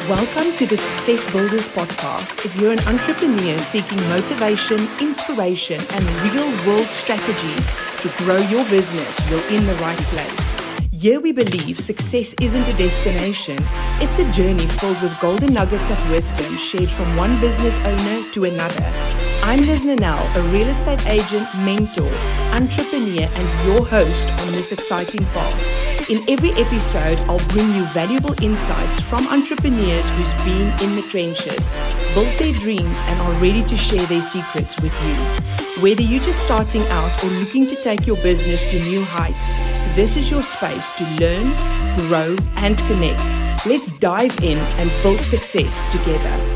Welcome to the Success Builders podcast. If you're an entrepreneur seeking motivation, inspiration, and real-world strategies to grow your business, you're in the right place. Here we believe success isn't a destination, it's a journey filled with golden nuggets of wisdom shared from one business owner to another. I'm Lizna Nel, a real estate agent, mentor, entrepreneur, and your host on this exciting path. In every episode, I'll bring you valuable insights from entrepreneurs who's been in the trenches, built their dreams, and are ready to share their secrets with you. Whether you're just starting out or looking to take your business to new heights, this is your space to learn, grow, and connect. Let's dive in and build success together.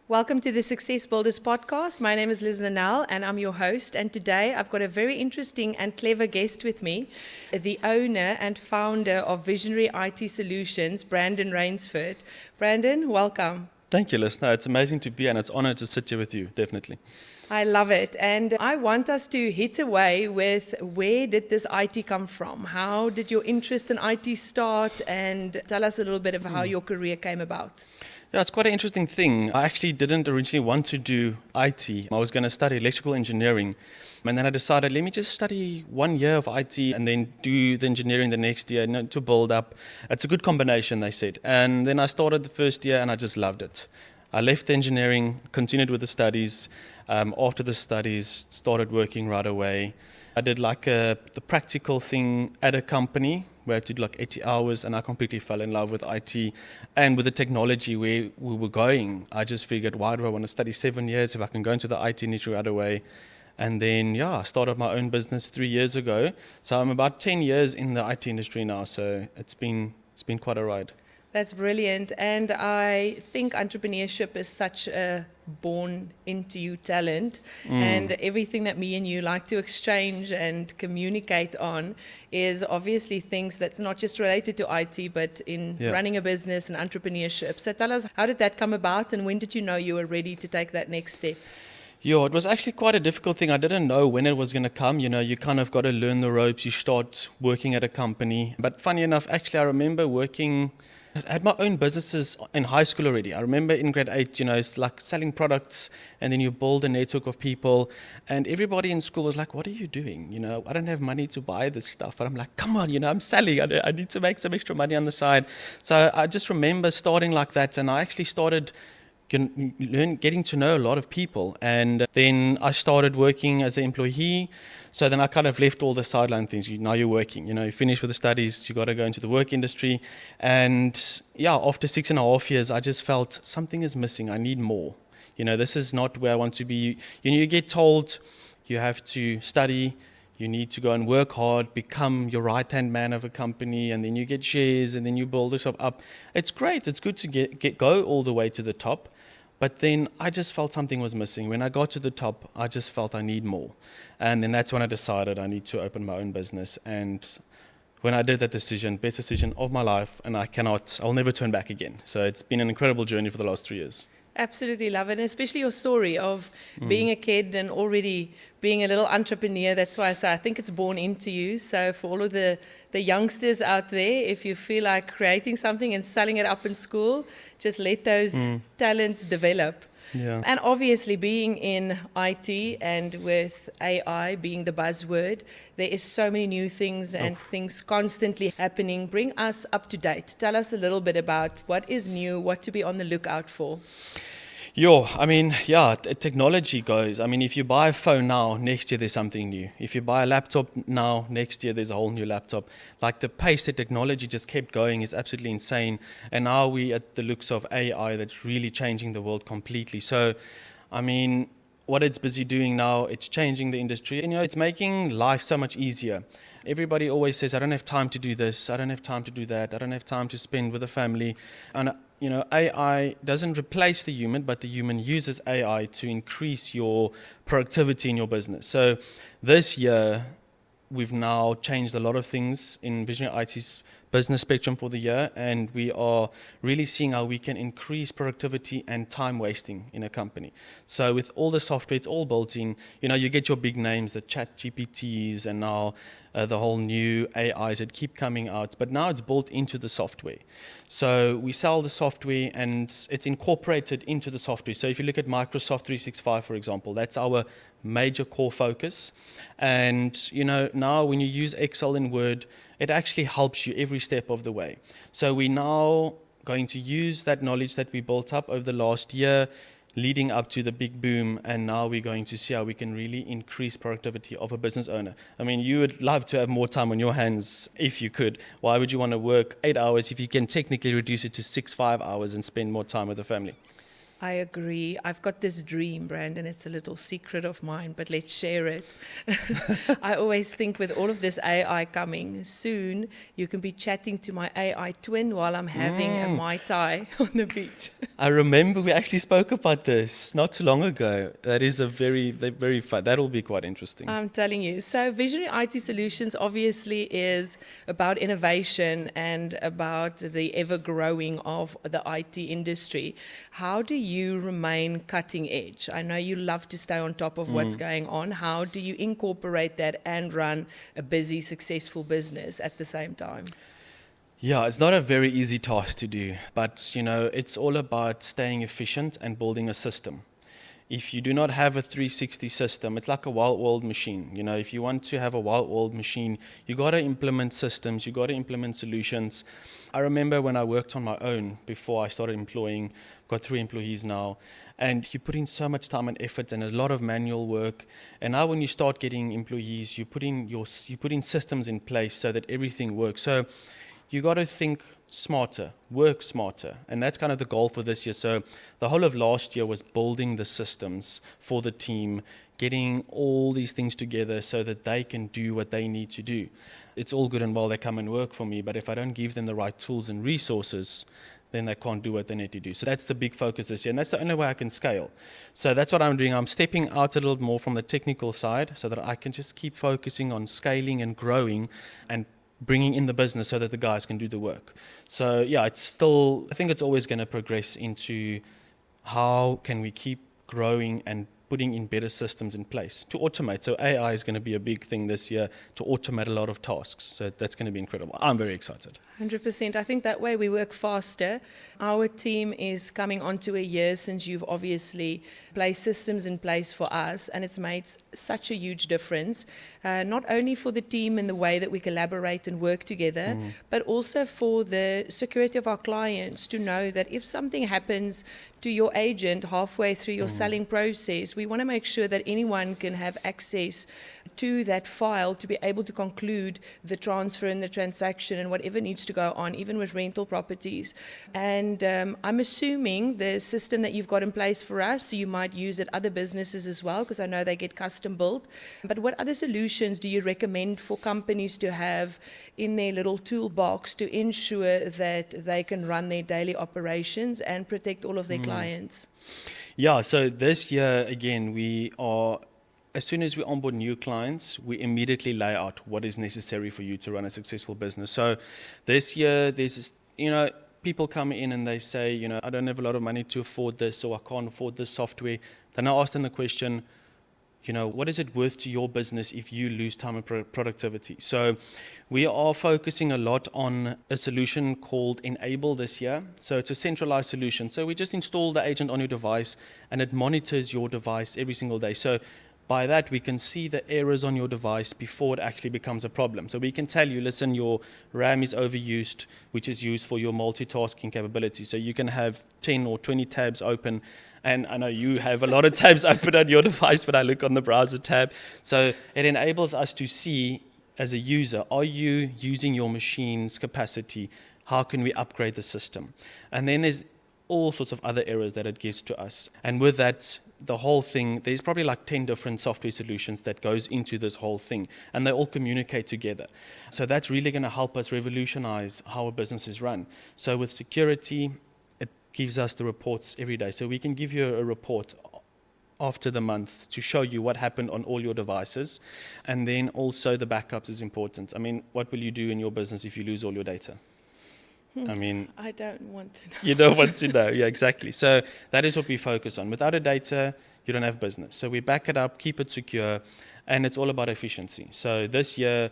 Welcome to the Success Builders podcast. My name is Lizna Nel and I'm your host. And today I've got a very interesting and clever guest with me, the owner and founder of Visionary IT Solutions, Branden Rainsford. Branden, welcome. Thank you, Lizna. It's amazing to be here and it's an honor to sit here with you, definitely. I love it. And I want us to hit away with where did this IT come from? How did your interest in IT start? And tell us a little bit of how your career came about. Yeah, it's quite an interesting thing. I actually didn't originally want to do IT. I was going to study electrical engineering. And then I decided, let me just study 1 year of IT and then do the engineering the next year to build up. It's a good combination, they said. And then I started the first year and I just loved it. I left the engineering, continued with the studies. After the studies, started working right away. I did the practical thing at a company where I had to do 80 hours, and I completely fell in love with IT and with the technology where we were going. I just figured, why do I want to study 7 years if I can go into the IT industry right away? And then, I started my own business 3 years ago. So I'm about 10 years in the IT industry now, so it's been quite a ride. That's brilliant. And I think entrepreneurship is such a born into you talent. And everything that me and you like to exchange and communicate on is obviously things that's not just related to IT, but in running a business and entrepreneurship. So tell us, how did that come about and when did you know you were ready to take that next step? It was actually quite a difficult thing. I didn't know when it was going to come. You kind of got to learn the ropes. You start working at a company. But funny enough, actually, I remember I had my own businesses in high school already. I remember in grade 8, it's like selling products and then you build a network of people and everybody in school was like, what are you doing? I don't have money to buy this stuff. But I'm like, come on, I'm selling. I need to make some extra money on the side. So I just remember starting like that and I actually started getting to know a lot of people. And then I started working as an employee. So then I kind of left all the sideline things. Now you're working, you finish with the studies, you got to go into the work industry. And after 6.5 years, I just felt something is missing. I need more. This is not where I want to be. You get told you have to study, you need to go and work hard, become your right-hand man of a company, and then you get shares, and then you build yourself up. It's great. It's good to go all the way to the top. But then I just felt something was missing. When I got to the top, I just felt I need more. And then that's when I decided I need to open my own business. And when I did that decision, best decision of my life, and I'll never turn back again. So it's been an incredible journey for the last 3 years. Absolutely love it, and especially your story of being a kid and already being a little entrepreneur. That's why I say I think it's born into you. So for all of the youngsters out there, if you feel like creating something and selling it up in school, just let those talents develop. Yeah. And obviously being in IT and with AI being the buzzword, there is so many new things and things constantly happening. Bring us up to date. Tell us a little bit about what is new, what to be on the lookout for. Technology goes. If you buy a phone now, next year there's something new. If you buy a laptop now, next year there's a whole new laptop. The pace that technology just kept going is absolutely insane. And now we at the looks of AI that's really changing the world completely. So, what it's busy doing now, it's changing the industry. And, it's making life so much easier. Everybody always says, I don't have time to do this. I don't have time to do that. I don't have time to spend with the family. And AI doesn't replace the human, but the human uses AI to increase your productivity in your business. So this year, we've now changed a lot of things in Visionary IT's business spectrum for the year, and we are really seeing how we can increase productivity and time wasting in a company. So with all the software, it's all built in. You get your big names, the chat GPTs, and now the whole new AIs that keep coming out, but now it's built into the software. So we sell the software and it's incorporated into the software. So if you look at Microsoft 365, for example, that's our major core focus. And now when you use Excel and Word, it actually helps you every step of the way. So we now going to use that knowledge that we built up over the last year, leading up to the big boom, and now we're going to see how we can really increase productivity of a business owner. I mean, you would love to have more time on your hands if you could. Why would you want to work 8 hours if you can technically reduce it to 5 hours and spend more time with the family? I agree. I've got this dream, Branden. It's a little secret of mine, but let's share it. I always think with all of this AI coming, soon you can be chatting to my AI twin while I'm having a Mai Tai on the beach. I remember we actually spoke about this not too long ago. That is very fun. That'll be quite interesting. I'm telling you. So Visionary IT Solutions obviously is about innovation and about the ever-growing of the IT industry. How do you remain cutting edge? I know you love to stay on top of what's going on. How do you incorporate that and run a busy, successful business at the same time? Yeah, it's not a very easy task to do, but it's all about staying efficient and building a system. If you do not have a 360 system, it's like a wild machine. If you want to have a wild machine, you got to implement systems, you got to implement solutions. I remember when I worked on my own before I started employing, got 3 employees now, and you put in so much time and effort and a lot of manual work. And now when you start getting employees, you put in systems in place so that everything works. So you got to think smarter, work smarter. And that's kind of the goal for this year. So the whole of last year was building the systems for the team, getting all these things together so that they can do what they need to do. It's all good and well they come and work for me, but if I don't give them the right tools and resources, then they can't do what they need to do. So that's the big focus this year, and that's the only way I can scale. So that's what I'm doing. I'm stepping out a little more from the technical side so that I can just keep focusing on scaling and growing and bringing in the business so that the guys can do the work. So yeah, I think it's always going to progress into how can we keep growing and putting in better systems in place to automate. So AI is going to be a big thing this year to automate a lot of tasks. So that's going to be incredible. I'm very excited. 100%. I think that way we work faster. Our team is coming onto a year since you've obviously placed systems in place for us, and it's made such a huge difference, not only for the team in the way that we collaborate and work together, but also for the security of our clients to know that if something happens to your agent halfway through your selling process, we want to make sure that anyone can have access to that file to be able to conclude the transfer and the transaction and whatever needs to go on, even with rental properties. And I'm assuming the system that you've got in place for us, so you might use at other businesses as well, because I know they get custom built. But what other solutions do you recommend for companies to have in their little toolbox to ensure that they can run their daily operations and protect all of their clients? Yeah, so this year, again, as soon as we onboard new clients, we immediately lay out what is necessary for you to run a successful business. So this year, people come in and they say, I don't have a lot of money to afford this, or I can't afford this software. Then I ask them the question, what is it worth to your business if you lose time and productivity? So we are focusing a lot on a solution called Enable this year. So it's a centralized solution. So we just install the agent on your device and it monitors your device every single day. So by that, we can see the errors on your device before it actually becomes a problem. So we can tell you, listen, your RAM is overused, which is used for your multitasking capability. So you can have 10 or 20 tabs open. And I know you have a lot of tabs open on your device, but I look on the browser tab. So it enables us to see, as a user, are you using your machine's capacity? How can we upgrade the system? And then there's all sorts of other errors that it gives to us. And with that, the whole thing, there's probably like 10 different software solutions that goes into this whole thing, and they all communicate together. So that's really going to help us revolutionize how a business is run. So with security, it gives us the reports every day. So we can give you a report after the month to show you what happened on all your devices. And then also the backups is important. I mean, what will you do in your business if you lose all your data? I don't want to know. You don't want to know. Yeah, exactly. So that is what we focus on. Without a data, you don't have business. So we back it up, keep it secure, and it's all about efficiency. So this year,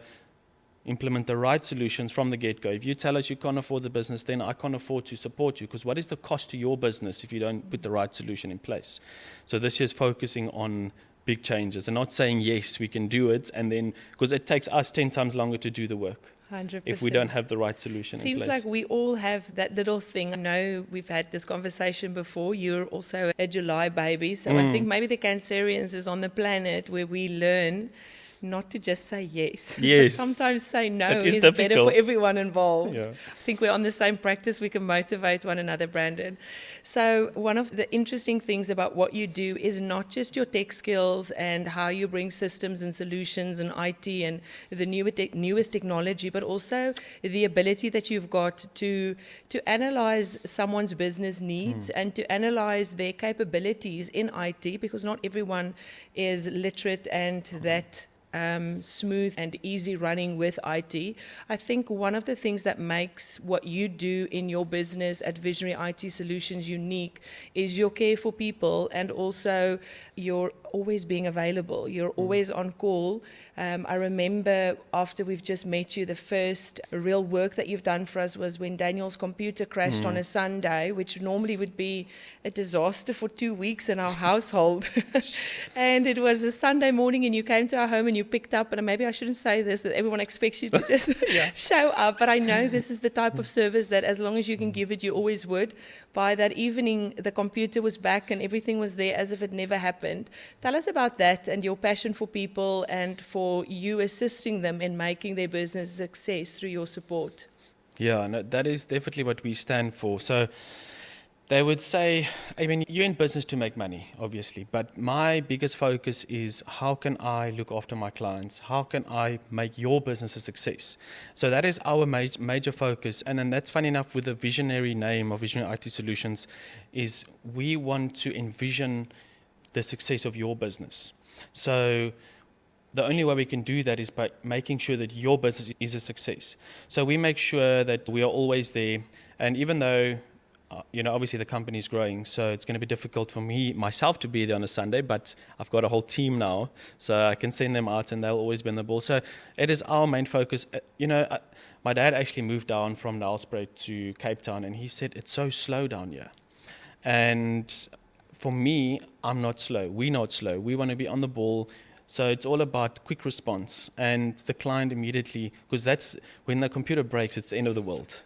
implement the right solutions from the get-go. If you tell us you can't afford the business, then I can't afford to support you, because what is the cost to your business if you don't put the right solution in place? So this year's focusing on big changes and not saying, yes, we can do it, and then, because it takes us 10 times longer to do the work 100%. if we don't have the right solution in place. Seems like we all have that little thing. I know we've had this conversation before. You're also a July baby, so I think maybe the Cancerians is on the planet where we learn not to just say yes. Yes. But sometimes say no It is is better difficult. for everyone involved. Yeah. I think we're on the same practice. We can motivate one another, Branden. So one of the interesting things about what you do is not just your tech skills and how you bring systems and solutions and IT and the newest technology, but also the ability that you've got to analyze someone's business needs and to analyze their capabilities in IT, because not everyone is literate and that smooth and easy running with IT. I think one of the things that makes what you do in your business at Visionary IT Solutions unique is your care for people, and also your always being available. You're always on call. I remember after we've just met you, the first real work that you've done for us was when Daniel's computer crashed on a Sunday, which normally would be a disaster for 2 weeks in our household. And it was a Sunday morning and you came to our home and you picked up, and maybe I shouldn't say this, that everyone expects you to just show up, but I know this is the type of service that as long as you can give it, you always would. By that evening, the computer was back and everything was there as if it never happened. Tell us about that and your passion for people and for you assisting them in making their business a success through your support. Yeah, no, that is definitely what we stand for. So they would say, I mean, you're in business to make money, obviously, but my biggest focus is how can I look after my clients? How can I make your business a success? So that is our major focus. And then that's funny enough with the visionary name of Visionary IT Solutions, is we want to envision the success of your business. So the only way we can do that is by making sure that your business is a success. So we make sure that we are always there. And even though, obviously the company is growing, so it's going to be difficult for myself to be there on a Sunday, but I've got a whole team now, so I can send them out and they'll always be on the ball. So it is our main focus. My dad actually moved down from Nelspruit to Cape Town, and he said, it's so slow down here. And for me, I'm not slow. We're not slow. We want to be on the ball. So it's all about quick response, and the client immediately, because that's when the computer breaks, it's the end of the world.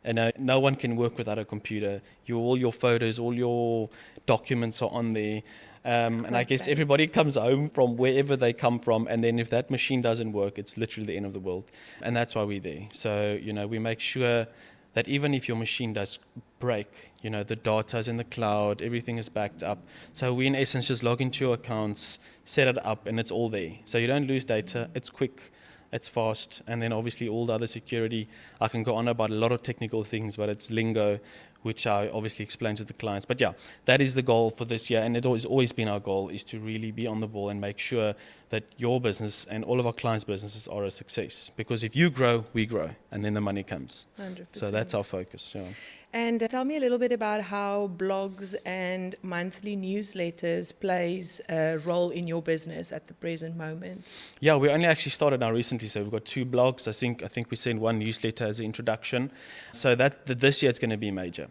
And no one can work without a computer. All your photos, all your documents are on there. And I guess everybody comes home from wherever they come from, and then if that machine doesn't work, it's literally the end of the world. And that's why we're there. So, we make sure that even if your machine does break, the data is in the cloud, everything is backed up. So we, in essence, just log into your accounts, set it up, and it's all there. So you don't lose data. It's quick. It's fast. And then obviously all the other security, I can go on about a lot of technical things, but it's lingo, which I obviously explain to the clients. But yeah, that is the goal for this year. And it has always been our goal, is to really be on the ball and make sure that your business and all of our clients' businesses are a success. Because if you grow, we grow, and then the money comes. 100%. So that's our focus. Yeah. And tell me a little bit about how blogs and monthly newsletters plays a role in your business at the present moment. Yeah, we only actually started now recently, so we've got 2 blogs. I think we sent 1 newsletter as an introduction. So this year it's going to be major.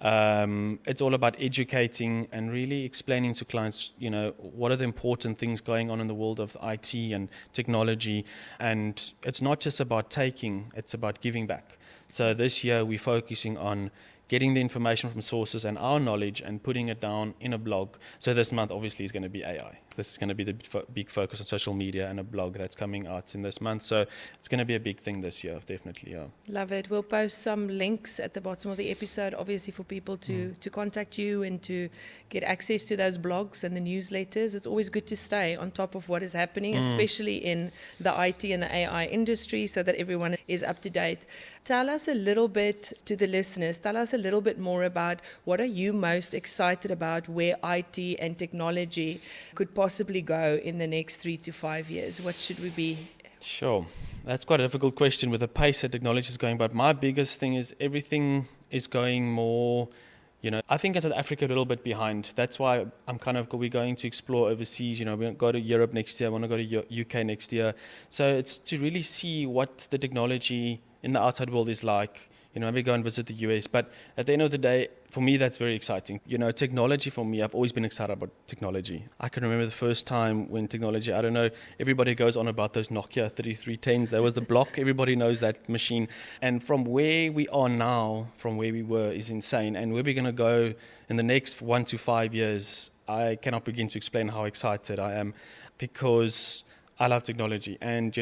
It's all about educating and really explaining to clients, what are the important things going on in the world of IT and technology. And it's not just about taking, it's about giving back. So this year we're focusing on getting the information from sources and our knowledge and putting it down in a blog. So this month obviously is going to be AI. This is going to be the big focus on social media and a blog that's coming out in this month. So it's going to be a big thing this year, definitely. Yeah. Love it. We'll post some links at the bottom of the episode, obviously, for people to contact you and to get access to those blogs and the newsletters. It's always good to stay on top of what is happening, especially in the IT and the AI industry, so that everyone is up to date. Tell us a little bit to the listeners, tell us a little bit more about what are you most excited about where IT and technology could possibly go in the next 3 to 5 years? What should we be? Sure. That's quite a difficult question with the pace that technology is going. But my biggest thing is everything is going more I think in South Africa a little bit behind. That's why we're going to explore overseas. We're going to go to Europe next year. I want to go to UK next year. So it's to really see what the technology in the outside world is like. Maybe go and visit the US. But at the end of the day, for me, that's very exciting. Technology for me, I've always been excited about technology. I can remember the first time when technology, I don't know, everybody goes on about those Nokia 3310s. That was the block. Everybody knows that machine. And from where we are now, from where we were, is insane. And where we're going to go in the next 1 to 5 years, I cannot begin to explain how excited I am, because I love technology. And,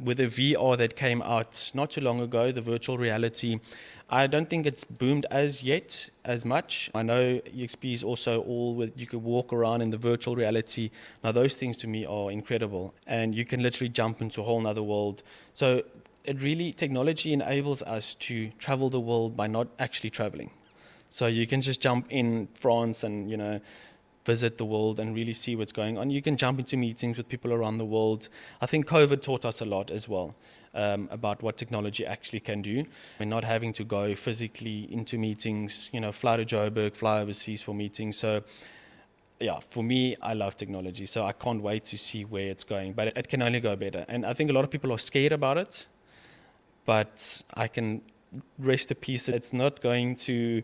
with the VR that came out not too long ago, the virtual reality, I don't think it's boomed as much. I know EXP is also all with, you could walk around in the virtual reality. Now, those things to me are incredible. And you can literally jump into a whole nother world. So technology enables us to travel the world by not actually traveling. So you can just jump in France and, visit the world and really see what's going on. You can jump into meetings with people around the world. I think COVID taught us a lot as well about what technology actually can do. And not having to go physically into meetings, fly to Joburg, fly overseas for meetings. So yeah, for me, I love technology. So I can't wait to see where it's going. But it can only go better. And I think a lot of people are scared about it. But I can rest in peace. It's not going to,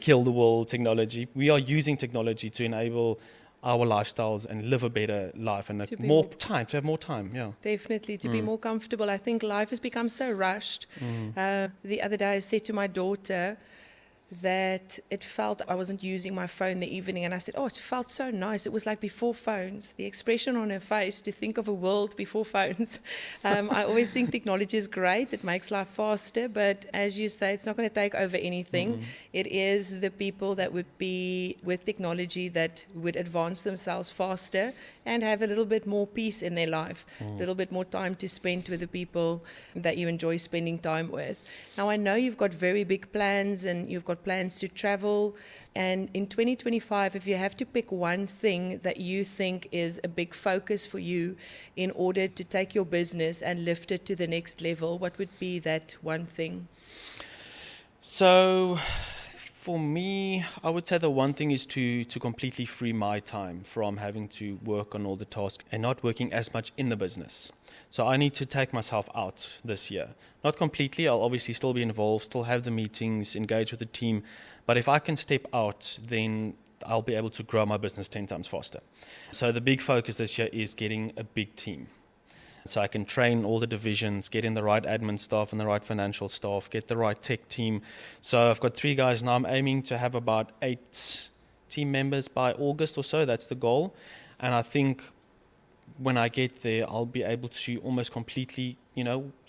kill the world, technology. We are using technology to enable our lifestyles and live a better life and to have more time. Yeah. Definitely, to be more comfortable. I think life has become so rushed. The other day I said to my daughter that it felt I wasn't using my phone the evening, and I said, it felt so nice. It was like before phones. The expression on her face to think of a world before phones. I always think technology is great. It makes life faster, but as you say, it's not going to take over anything. It is the people that would be with technology that would advance themselves faster and have a little bit more peace in their life, a little bit more time to spend with the people that you enjoy spending time with. Now, I know you've got very big plans and you've got plans to travel. And in 2025, if you have to pick one thing that you think is a big focus for you in order to take your business and lift it to the next level, what would be that one thing? So for me, I would say the one thing is to completely free my time from having to work on all the tasks and not working as much in the business. So I need to take myself out this year. Not completely, I'll obviously still be involved, still have the meetings, engage with the team. But if I can step out, then I'll be able to grow my business 10 times faster. So the big focus this year is getting a big team. So I can train all the divisions, get in the right admin staff and the right financial staff, get the right tech team. So I've got 3 guys now. I'm aiming to have about 8 team members by August or so. That's the goal. And I think when I get there, I'll be able to almost completely,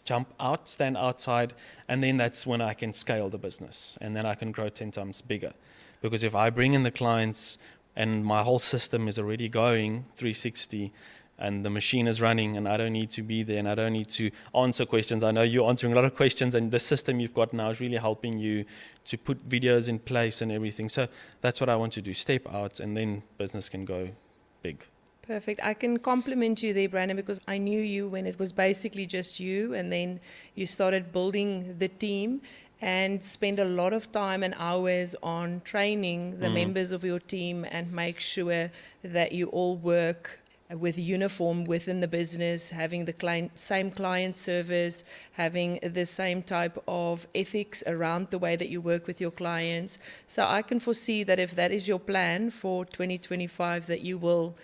jump out, stand outside, and then that's when I can scale the business. And then I can grow 10 times bigger. Because if I bring in the clients and my whole system is already going 360, and the machine is running and I don't need to be there and I don't need to answer questions. I know you're answering a lot of questions, and the system you've got now is really helping you to put videos in place and everything. So that's what I want to do, step out, and then business can go big. Perfect. I can compliment you there, Branden, because I knew you when it was basically just you, and then you started building the team and spend a lot of time and hours on training the members of your team and make sure that you all work with uniform within the business, having the same client service, having the same type of ethics around the way that you work with your clients. So I can foresee that if that is your plan for 2025, that you will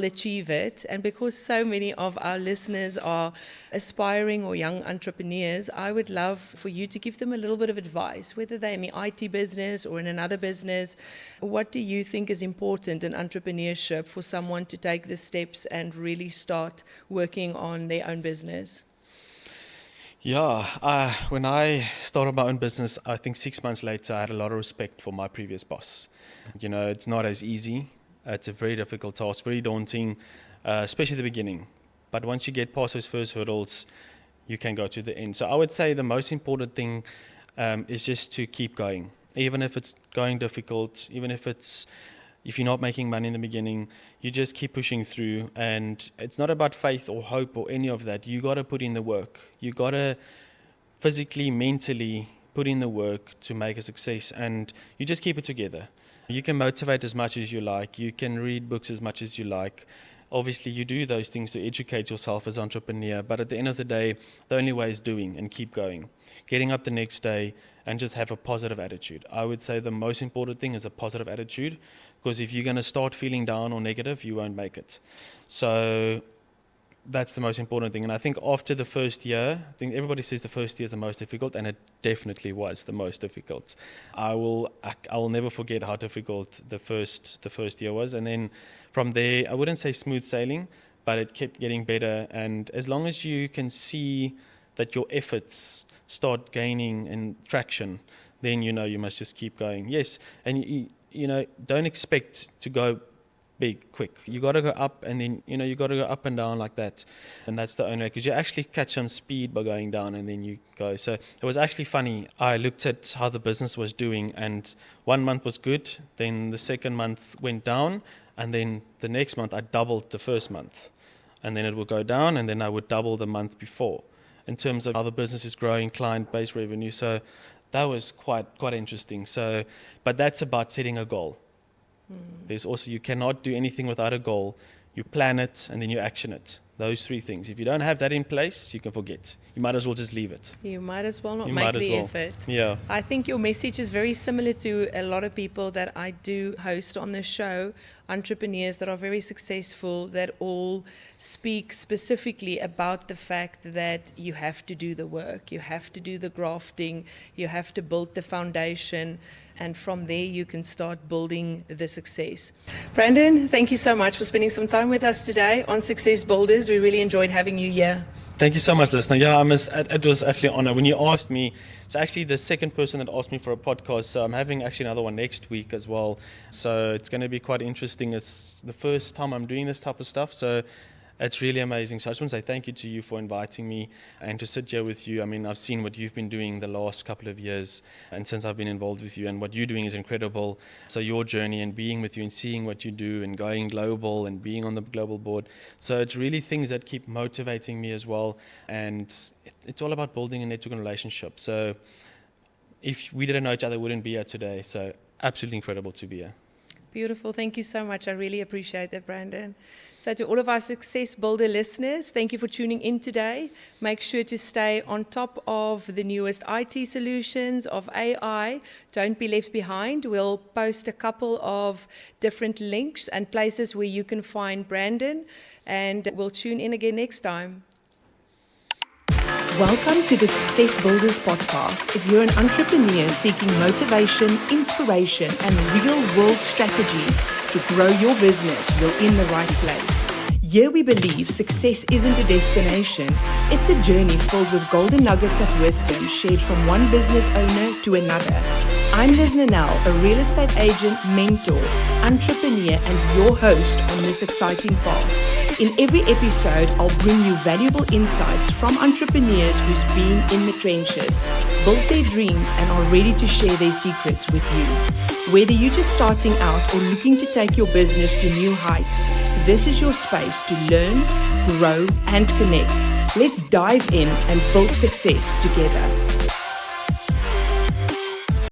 achieve it. And because so many of our listeners are aspiring or young entrepreneurs, I would love for you to give them a little bit of advice, whether they're in the IT business or in another business. What do you think is important in entrepreneurship for someone to take the steps and really start working on their own business? Yeah, when I started my own business, I think 6 months later, I had a lot of respect for my previous boss. It's not as easy. It's a very difficult task, very daunting, especially at the beginning. But once you get past those first hurdles, you can go to the end. So I would say the most important thing is just to keep going. Even if it's going difficult, even if you're not making money in the beginning, you just keep pushing through. And it's not about faith or hope or any of that. You got to put in the work. You got to physically, mentally put in the work to make a success, and you just keep it together. You can motivate as much as you like. You can read books as much as you like. Obviously, you do those things to educate yourself as an entrepreneur, but at the end of the day, the only way is doing and keep going. Getting up the next day and just have a positive attitude. I would say the most important thing is a positive attitude, because if you're going to start feeling down or negative, you won't make it. So that's the most important thing. And I think after the first year, I think everybody says the first year is the most difficult, and it definitely was the most difficult. I will never forget how difficult the first year was. And then from there, I wouldn't say smooth sailing, but it kept getting better. And as long as you can see that your efforts start gaining in traction, then you must just keep going. Yes, and don't expect to go big, quick. You got to go up, and then, you got to go up and down like that. And that's the only way, because you actually catch some speed by going down, and then you go. So it was actually funny. I looked at how the business was doing, and 1 month was good. Then the second month went down, and then the next month I doubled the first month. And then it would go down, and then I would double the month before in terms of how the business is growing, client-based revenue. So that was quite interesting. So, but that's about setting a goal. There's also, you cannot do anything without a goal. You plan it and then you action it. Those three things. If you don't have that in place, you can forget. You might as well just leave it. You might as well not make the effort. Yeah. I think your message is very similar to a lot of people that I do host on the show, entrepreneurs that are very successful, that all speak specifically about the fact that you have to do the work, you have to do the grafting, you have to build the foundation, and from there you can start building the success. Branden, thank you so much for spending some time with us today on Success Builders. We really enjoyed having you here. Thank you so much, Lizna. Yeah, it was actually an honor. When you asked me, it's actually the second person that asked me for a podcast, so I'm having actually another one next week as well. So it's going to be quite interesting. It's the first time I'm doing this type of stuff, so it's really amazing. So I just want to say thank you to you for inviting me and to sit here with you. I mean, I've seen what you've been doing the last couple of years and since I've been involved with you, and what you're doing is incredible. So your journey and being with you and seeing what you do and going global and being on the global board. So it's really things that keep motivating me as well. And it's all about building a networking relationship. So if we didn't know each other, we wouldn't be here today. So absolutely incredible to be here. Beautiful. Thank you so much. I really appreciate that, Branden. So to all of our Success Builder listeners, thank you for tuning in today. Make sure to stay on top of the newest IT solutions of AI. Don't be left behind. We'll post a couple of different links and places where you can find Branden, and we'll tune in again next time. Welcome to the Success Builders podcast. If you're an entrepreneur seeking motivation, inspiration, and real-world strategies to grow your business, you're in the right place. Here we believe success isn't a destination. It's a journey filled with golden nuggets of wisdom shared from one business owner to another. I'm Lizna Nel, a real estate agent, mentor, entrepreneur, and your host on this exciting path. In every episode, I'll bring you valuable insights from entrepreneurs who's been in the trenches, built their dreams, and are ready to share their secrets with you. Whether you're just starting out or looking to take your business to new heights, this is your space to learn, grow, and connect. Let's dive in and build success together.